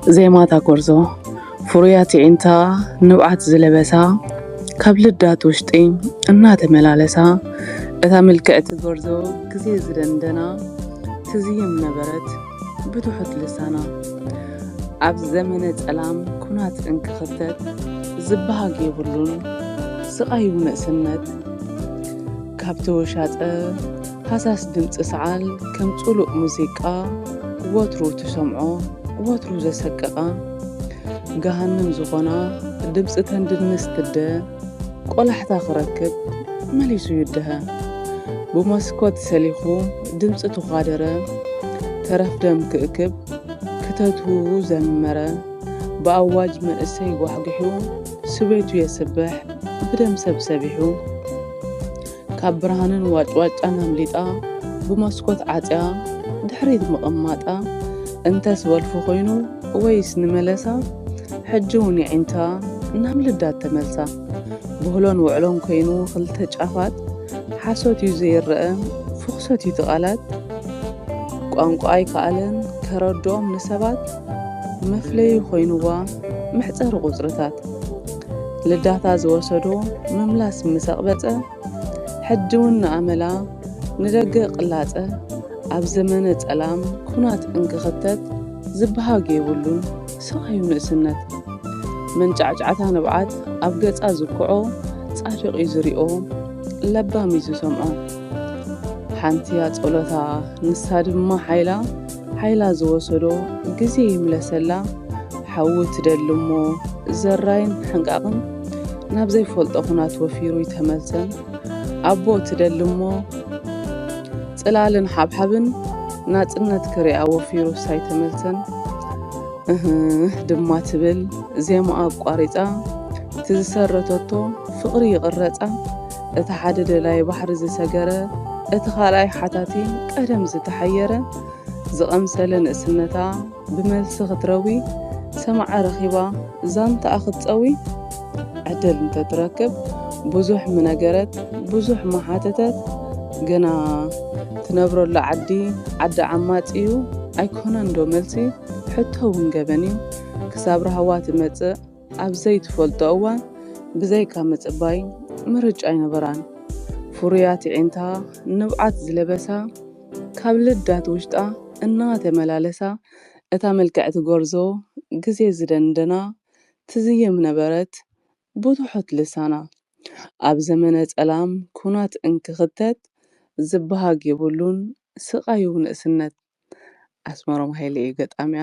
ዜማታ ጎርዞ ፍሩያት ዒንታ ንብዓት ዝለበሳ ካብ ልዳት ውሽጢ እናተመላለሳ እታ ምልክዕቲ ጎርዞ ግዜ ዝደንደና ትዝይም ነበረት ብትሑት ልሳና ኣብ ዘመነ ጸላም ኩናት እንክኽተት ዝብሃግ የብሉን ስቓይ ውንእስነት ካብቲ ወሻጠ ሃሳስ ድምፂ ሰዓል ከም ጽሉእ ሙዚቃ ወትሩ ትሰምዖ ወትሩ ዘሰቀቓ ገሃንም ዝኾና ድምፂ ተንድንስ ትደ ቆላሕታ ክረክብ መሊሱ ይድሀ ብመስኮት ሰሊኹ ድምፂ ትዃደረ ተረፍደም ክእክብ ክተቱ ዘመረ ብኣዋጅ መንእሰይ ጓሕጊሑ ስቤቱ የስብሕ ብደም ሰብ ሰቢሑ ካብ ብርሃንን ዋጭዋጫን ኣምሊጣ ብመስኮት ዓፅያ ድሕሪት ምቕማጣ እንተስ ወልፉ ኮይኑ ወይስ ንመለሳ ሕጂ እውን ዒንታ ናብ ልዳት ተመልሳ ብህሎን ውዕሎን ኮይኑ ክልተ ጫፋት ሓሶት እዩ ዘይርአ ፍኽሶት እዩ ትቓላት ቋንቋ ኣይከኣለን ከረድኦም ንሰባት መፍለዪ ኮይኑዋ ምሕፀሪ ቁፅርታት ልዳታ ዝወሰዶ ምምላስ ምሰቕበፀ ሕጂ እውን ንኣመላ ንደገ ቅላፀ ኣብ ዘመነ ጸላም ኩናት እንክኽተት ዝብሃግ የብሉን ስቓይ ንእስነት መንጫዕጫዕታ ንብዓት ኣብ ገጻ ዝኩዖ ጻድቕ እዩ ዝሪኦ ለባም እዩ ዝሰምዖ ሓንቲያ ጸሎታ ንሳ ድማ ሓይላ ዝወሰዶ ግዜ ይምለሰላ ሓዊ ትደሊ እሞ ዘራይን ሕንቃቕን ናብ ዘይፈልጦ ኩናት ወፊሩ ይተመልሰን ኣቦ ትደሊ እሞ ጽላልን ሓብሓብን ናጽነት ክሪኣ ወፊሩ ሳይተመልሰን ድማ ትብል ዜማኣ ኣቋሪፃ ትዝሰረተቶ ፍቕሪ ይቕረፃ እቲ ሓደ ደላይ ባሕሪ ዝሰገረ እቲ ኻልኣይ ሓታቲ ቀደም ዝተሓየረ ዝቐምሰለ ንእስነታ ብመልሲ ክትረዊ ሰማዓ ረኺባ ዛንታኣ ክትፀዊ ዕድል እንተትረክብ ብዙሕ ምነገረት ብዙሕ መሓተተት ገና ትነብረሉ ዓዲ ዓማፅ እዩ ኣይኮነን ዶ መልሲ ሕቶ እውን ገበን እዩ ክሳብ ረሃዋ ትመጽእ ኣብ ዘይትፈልጦ እዋን ብዘይካ ምጽባይ ምርጫ ኣይነበራን ፍሩያት ዒንታ ንብዓት ዝለበሳ ካብ ልዳት ውሽጣ እናተመላለሳ እታ መልክዕቲ ጎርዞ ግዜ ዝደንደና ትዝየም ነበረት ብትሑት ልሳና ኣብ ዘመነ ጸላም ኩናት እንክኽተት ዝብሃግ የብሉን ስቓይ ንእስነት ኣስመሮም ሃይለ ገጣምያ